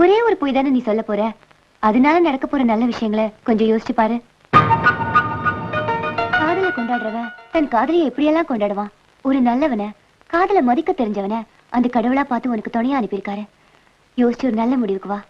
ஒரே ஒரு பொய் தானே நீ சொல்ல போற. அதனால நடக்க போற நல்ல விஷயங்களை கொஞ்சம் யோசிச்சு பாரு. காதலை கொண்டாடுறவன் தன் காதலியை எப்படியெல்லாம் கொண்டாடுவான். ஒரு நல்லவன, காதலை மதிக்க தெரிஞ்சவன அந்த கடவுளா பார்த்து உனக்கு துணையா அனுப்பியிருக்காரு. யோசிச்சு ஒரு நல்ல முடிவுக்கு வா.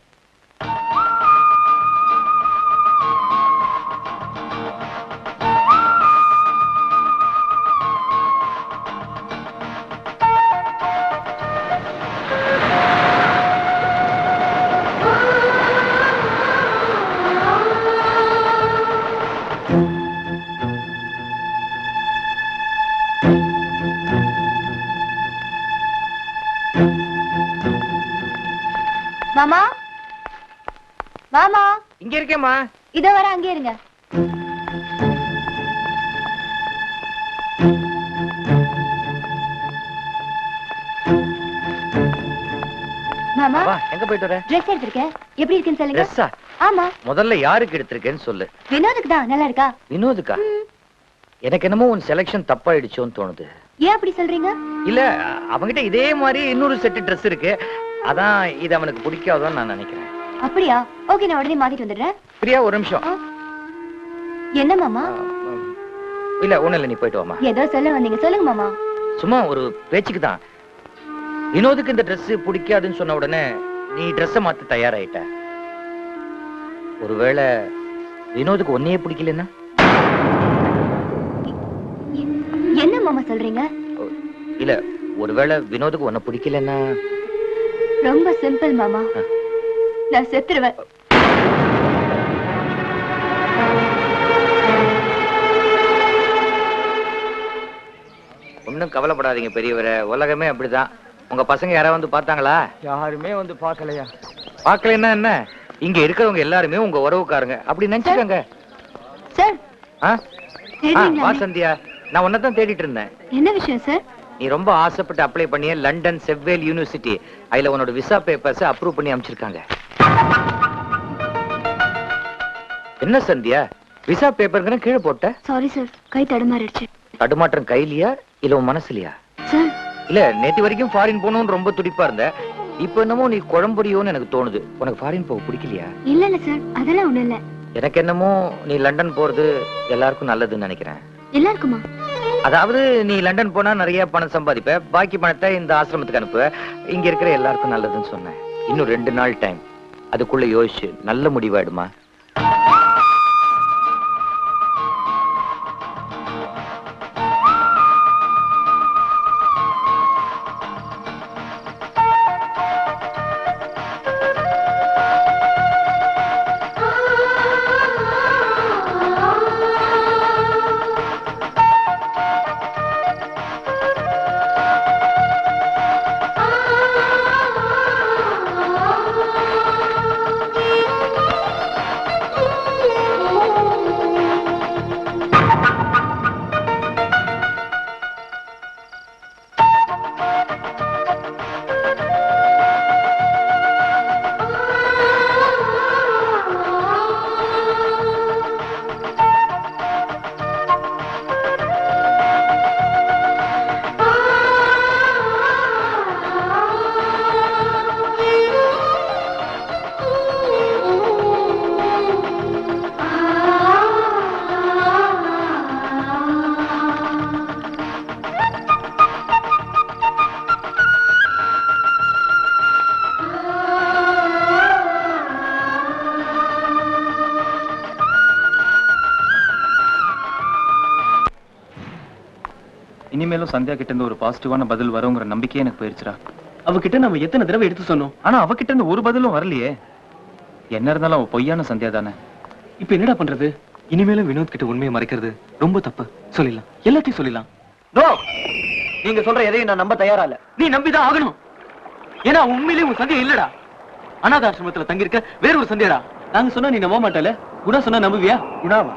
மாமா, மாமா, இங்க இருக்கேம்மா. இதோ வர, அங்கே இருங்க. மாமா, எங்க போயிட்டு வர? ட்ரெஸ் எடுத்திருக்கேன். எப்படி இருக்குன்னு சொல்லுங்க. ட்ரெஸ்ஸா? ஆமா. முதல்ல யாருக்கு எடுத்திருக்கேன்னு சொல்லு. வினோதுக்கு தான். நல்லா இருக்கா? வினோதுக்கா? எனக்கு என்னமோ உன் செலக்ஷன் தப்பாயிடுச்சோன்னு தோணுது. ஏன் அப்படி சொல்றீங்க? இல்ல, அவங்கிட்ட இதே மாதிரி இன்னொரு செட் ட்ரெஸ் இருக்கு. அதான் இது அவனுக்கு பிடிக்காதுன்னு நான் நினைக்கிறேன். அப்படியா? ஓகே, நான் உடனே மாத்திட்டு வந்துடுறேன். பிரியா, ஒரு நிமிஷம். என்ன மாமா? இல்ல, ஒண்ணு இல்ல, நீ போயிட்டு வாமா. ஏதோ சொல்ல வந்தீங்க, சொல்லுங்க மாமா. சும்மா ஒரு பேச்சுக்கு தான். வினோதுக்கு இந்த ட்ரெஸ் பிடிக்காதுன்னு சொன்ன உடனே நீ ட்ரெஸ்ஸை மாத்த தயாராயிட்ட. ஒருவேளை வினோதுக்கு ஒன்னையே பிடிக்கலன்னா? என்ன மாமா சொல்றீங்க? இல்ல, ஒருவேளை வினோதுக்கு ஒன்ன பிடிக்கலன்னா? ரொம்ப சிம்பிள் மாமா, நான் செத்துருவேன். ஒன்னும் கவலைப்படாதீங்க பெரியவரை, உலகமே அப்படிதான். உங்க பசங்க யாராவது வந்து பார்த்தாங்களா? யாருமே வந்து பார்க்கலையா? பார்க்கலன்னா என்ன, இங்க இருக்கிறவங்க எல்லாருமே உங்க உறவுக்காரங்க, அப்படி நினைச்சுக்கோங்க. சார், வா சந்தியா, நான் உன்னதான் தேடிட்டு இருந்தேன். என்ன விஷயம் சார்? நீ ரொம்ப ஆசைப்பட்டு அப்ளை பண்ணிய லண்டன் செவ்வேல் யூனிவர்சிட்டி, அதுல உன்னோட விசா பேப்பர்ஸ் அப்ரூவ் பண்ணி அமைச்சிருக்காங்க. என்ன சந்தியா, விசா பேப்பர் கீழே போட்ட? சாரி சார், கை தடுமாறிடுச்சு. தடுமாற்றம் கையிலயா இல்ல உன் மனசுலயா? சார், இல்ல, நேத்து வரைக்கும் ஃபாரின் போகணும்னு ரொம்ப துடிப்பா இருந்த, இப்ப என்னமோ நீ குழம்புறியோன்னு எனக்கு தோணுது. உனக்கு ஃபாரின் போக பிடிக்கலையா? இல்ல சார், அதெல்லாம் ஒண்ணு இல்ல. எனக்கு என்னமோ நீ லண்டன் போறது எல்லாருக்கும் நல்லதுன்னு நினைக்கிறேன். எல்லாருக்குமா? அதாவது நீ லண்டன் போனா நிறைய பணம் சம்பாதிப்ப, பாக்கி பணத்தை இந்த ஆசிரமத்துக்கு அனுப்புவ. இங்க இருக்கிற எல்லாருக்கும் நல்லதுன்னு சொன்னேன். இன்னும் 2 நாள் டைம், அதுக்குள்ள யோசிச்சு நல்ல முடிவாயிடுமா? இனிமேலும் சந்தியா கிட்ட இருந்து ஒரு பாசிட்டிவான பதில் வருங்கிற நம்பிக்கையே எனக்கு போயிருச்சுடா. அவகிட்ட நம்ம எத்தனை தடவை எடுத்து சொன்னோம், ஆனா அவகிட்ட இருந்து ஒரு பதிலும் வரலையே. என்ன இருந்தாலும் அவ பொய்யான சந்தியா தானே. இப்ப என்னடா பண்றது? இனிமேலும் வினோத் கிட்ட உண்மையை மறைக்கிறது ரொம்ப தப்பு. சொல்லிடலாம், எல்லாத்தையும் சொல்லிடலாம். நீங்க சொல்ற எதையும் நான் நம்ப தயாரா இல்ல. நீ நம்பிதான் ஆகணும். ஏன்னா உண்மையிலேயே உன் சந்தியா இல்லடா. அனாதாசிரமத்துல தங்கியிருக்க வேற ஒரு சந்தியாடா. நாங்க சொன்னா நீ நம்ப மாட்டல. குணா சொன்னா நம்புவியா? குணாவா?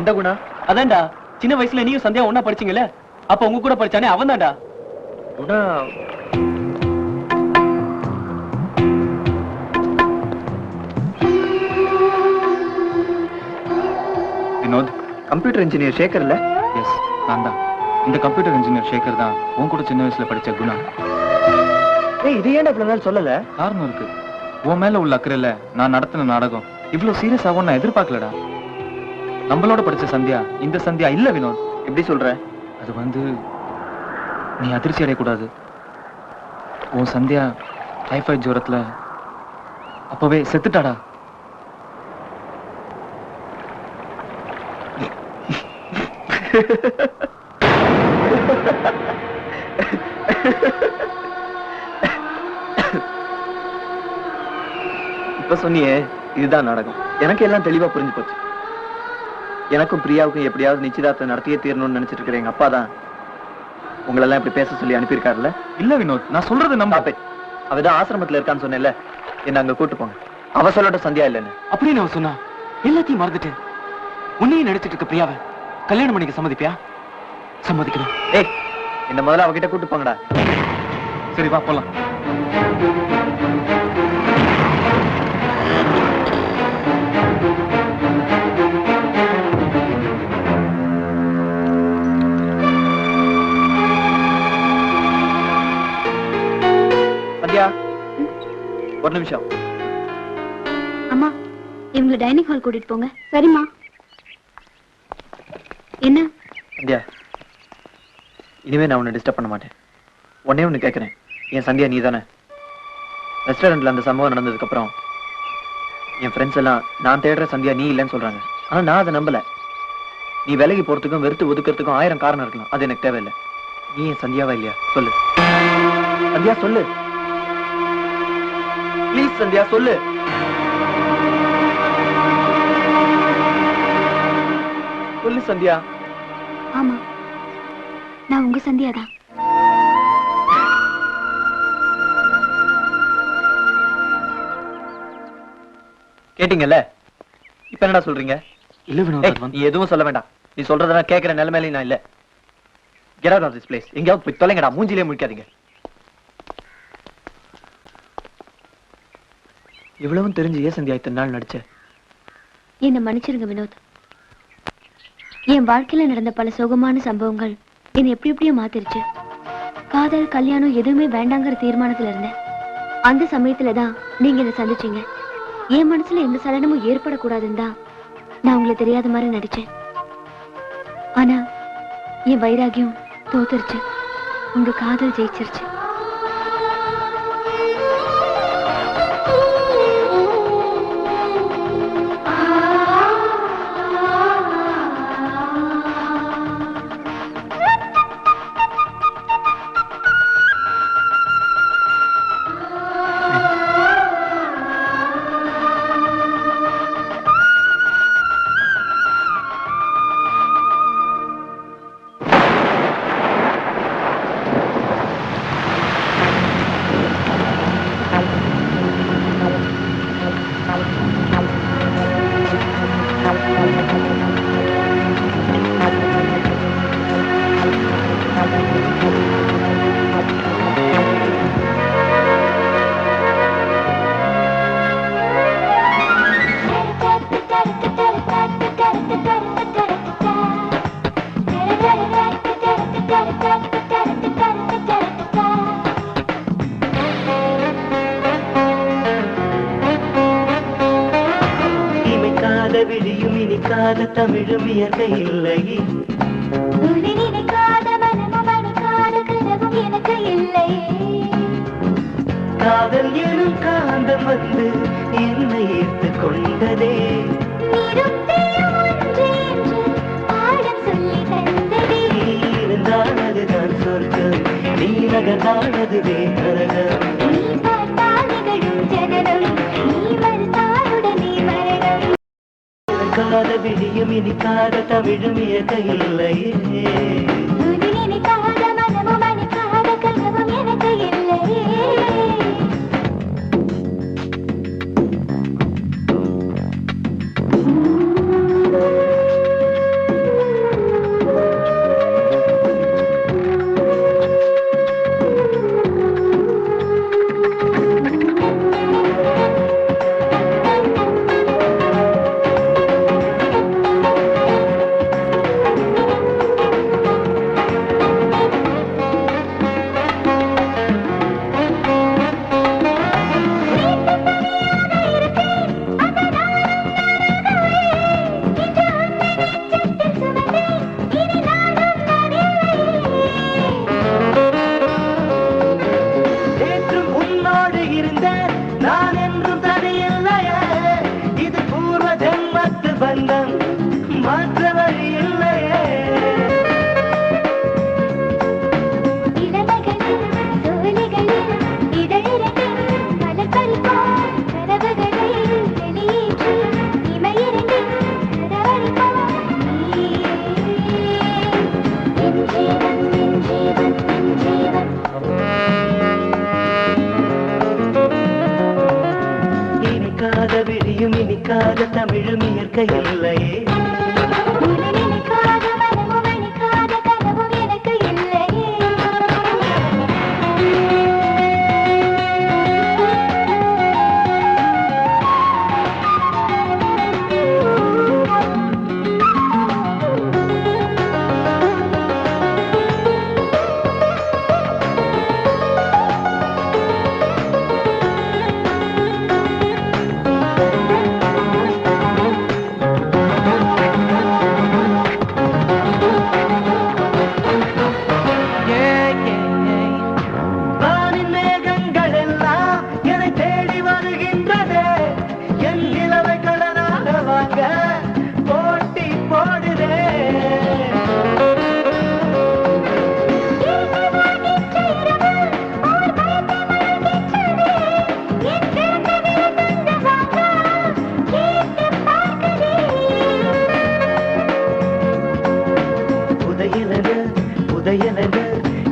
எந்த குணா? அதான்டா, சின்ன வயசுல நீயும் சந்தியா ஒன்னா படிச்சீங்கல்ல, அப்ப உங்க கூட படிச்சானே அவன் தான்டா. குணா வினோத், கம்ப்யூட்டர் இன்ஜினியர் சேகர் இல்ல? எஸ், நான் தான். இந்த கம்ப்யூட்டர் இன்ஜினியர் சேகர் தான் உன் கூட சின்ன வயசுல படிச்ச குணா. ஏய், இது ஏன்டா இவ்வளவு நாள் சொல்லல? காரணம் இருக்கு. உன் மேல உள்ள அக்கறையில நான் நடத்தின நாடகம் இவ்வளவு சீரியஸ் ஆகும் நான் எதிர்பார்க்கலடா. நம்மளோட படிச்ச சந்தியா இந்த சந்தியா இல்ல வினோத். எப்படி சொல்ற? அது வந்து நீ அதிர்ச்சி அடையக்கூடாது. உன் சந்தியா டைஃபாய்டு ஜுரத்துல அப்பவே செத்துட்டாடா. இப்ப சொன்னியே இதுதான் நாடகம். எனக்கு எல்லாம் தெளிவா புரிஞ்சு போச்சு. எனக்கும் பிரியாவுக்கும் எப்படியாவது நிச்சயதார்த்தம் நடத்தியே தீரணும்னு நினைச்சிட்டு இருக்கிற எங்க அப்பா தான் உங்களெல்லாம் இப்படி பேச சொல்லி அனுப்பியிருக்காருல்ல. இல்ல வினோத், நான் சொல்றது நம்ம அவதான் ஆசிரமத்துல இருக்கான்னு சொன்னேன்ல, என்ன அங்க கூட்டு போங்க. அவ சொல்லட்டும் சந்தியா இல்லைன்னு. அப்படின்னு அவன் சொன்னா எல்லாத்தையும் மறந்துட்டு உன்னையும் நடிச்சிட்டு இருக்க பிரியாவை கல்யாணம் பண்ணிக்க சம்மதிப்பியா? சம்மதிக்கணும். ஏய், என்ன முதல்ல அவகிட்ட கூட்டு போங்கடா. சரி வா போலாம். சந்தியா, ஒரு நிமிஷம். அம்மா, இவங்களை டைனிங் ஹால் கூட்டிட்டு போங்க. சரிம்மா. என்ன? சந்தியா, இனிமே நான் உன்னை டிஸ்டர்ப் பண்ண மாட்டேன். உடனே ஒண்ணு கேட்கிறேன். என் சந்தியா நீ தானே? ரெஸ்டாரண்ட்ல அந்த சம்பவம் நடந்ததுக்கு அப்புறம் என் ஃப்ரெண்ட்ஸ் எல்லாம் நான் தேடுற சந்தியா நீ இல்லைன்னு சொல்றாங்க. ஆனா நான் அதை நம்பல. நீ விலகி போறதுக்கும் வெறுத்து ஒதுக்கிறதுக்கும் 1000 காரணம் இருக்கலாம். அது எனக்கு தேவையில்லை. நீ என் சந்தியாவா இல்லையா? சொல்லு சந்தியா, சொல்லு ப்ளீஸ். சந்தியா சொல்லு. சொல்லு சந்தியா. ஆமா, நான் உங்க சந்தியா தான். கேட்டீங்கல்ல, இப்ப என்னடா சொல்றீங்க? இல்ல வினோத், நீ எதுவும் சொல்ல வேண்டாம். நீ சொல்றதெல்லாம் கேட்கிற நிலைமையில நான் இல்ல. Get out of this place. எங்கேயாவது போய் தொலைங்கடா. மூஞ்சிலே முடிக்காதீங்க. இவ்வளவும் தெரிஞ்சு ஏன் சந்தியா இத்தனை நாள் நடிச்ச? என்ன மன்னிச்சிருங்க வினோத். என் வாழ்க்கையில நடந்த பல சோகமான சம்பவங்கள் என்னை எப்படி எப்படியோ மாத்திருச்சு. காதல், கல்யாணம் எதுவுமே வேண்டாங்கிற தீர்மானத்துல இருந்தேன். அந்த சமயத்துலதான் நீங்க என்ன சந்திச்சீங்க. என் மனசுல எந்த சலனமும் ஏற்படக்கூடாதுன்னு தான் நான் உங்களை தெரியாத மாதிரி நடிச்சேன். ஆனா என் வைராகியம் தோத்துருச்சு. உங்க காதல் ஜெயிச்சிருச்சு. விழியும் இனிக்காத தமிழும் இயற்கை இல்லை. காதல் எனும் காந்தம் வந்து என்னை ஈர்த்து கொண்டதே. நீ இருந்தால் அதுதான் சொர்க்கம், நீ நகர்ந்தால் அதுவே நரகம். காத விழியும் இனிக்காத தமிழும் இயற்கை இல்லையே. நான் என்றும் தனியில்லையே இது பூர்வ ஜென்மத்து பந்தம் மாற்ற வழி இல்லையே இனிக்காத விழியும் இனிக்காத தமிழும் இயற்கை இல்லையே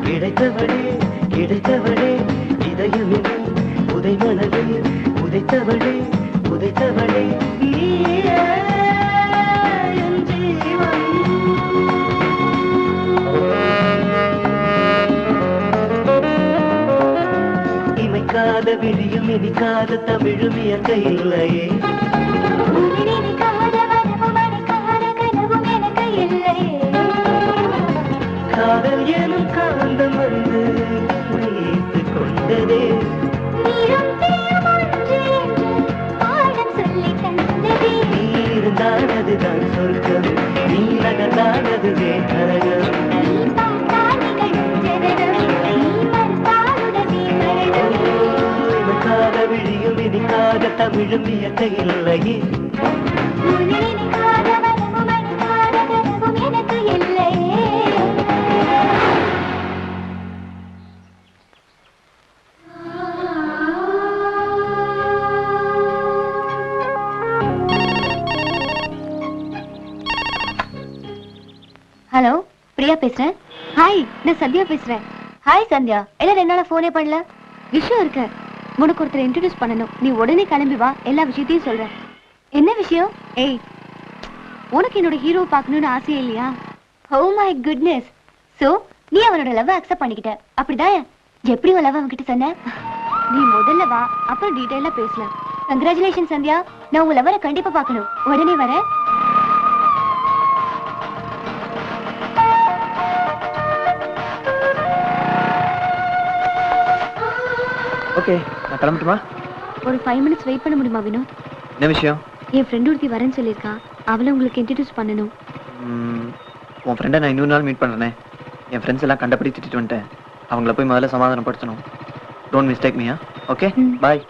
கிடைத்தவளே கிடைத்தவளே இதயமில்லை உதை மனதில் உதைத்தவளே உதைத்தவளே நீயே என் ஜீவன் இமைக்காத விழியும் இனிக்காத தமிழும் இயற்கை இல்லையே காதல் எனும் காந்தம் வந்து வைத்து கொண்டதே நீ இருந்தால் அதுதான் சொர்க்கம் நீ நகர்ந்தால் அதுவே நரகம் இனிக்காத விழியும் இனிக்காத தமிழும் இயற்கை இல்லையே ஹலோ பிரியா பேசுறேன். ஹாய், நான் சந்தியா பேசுறேன். ஹாய் சந்தியா, எல்லாம் 2 நாளா போனே பண்ணல. விஷயம் இருக்கு, உனக்கு ஒருத்தரை இன்ட்ரோடியூஸ் பண்ணணும். நீ உடனே கிளம்பி வா, எல்லா விஷயத்தையும் சொல்றேன். என்ன விஷயம்? ஏய், உனக்கு என்னோட ஹீரோ பார்க்கணும்னு ஆசையே இல்லையா? Oh my goodness. சோ நீ அவனோட லவ் அக்செப்ட் பண்ணிக்கிட்ட, அப்படிதான்? எப்படி உன் லவ் அவன்கிட்ட சொன்ன? நீ முதல்ல வா, அப்புறம் டீடைலா பேசலாம். கங்க்ராச்சுலேஷன் சந்தியா, நான் உன் லவரை கண்டிப்பா பார்க்கணும். உடனே வரேன். ஓகே, நான் கிளம்பட்டுமா? ஒரு 5 மினிட்ஸ் வெயிட் பண்ண முடியுமா வினோத்? என்ன விஷயம்? என் ஃப்ரெண்ட் ஒருத்தி வரேன்னு சொல்லியிருக்கா, அவளை உங்களுக்கு இன்ட்ரடியூஸ் பண்ணணும். உன் ஃப்ரெண்டை நான் இன்னொரு நாள் மீட் பண்ணுறேன். என் ஃப்ரெண்ட்ஸ் எல்லாம் கண்டபடி திட்டிட்டு வந்துட்டேன். அவங்கள போய் முதல்ல சமாதானப்படுத்தணும். டோன்ட் மிஸ்டேக் மீயா. Okay, bye.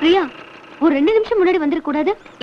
பிரியா, ஒரு 2 நிமிஷம் முன்னாடி வந்துடக்கூடாது?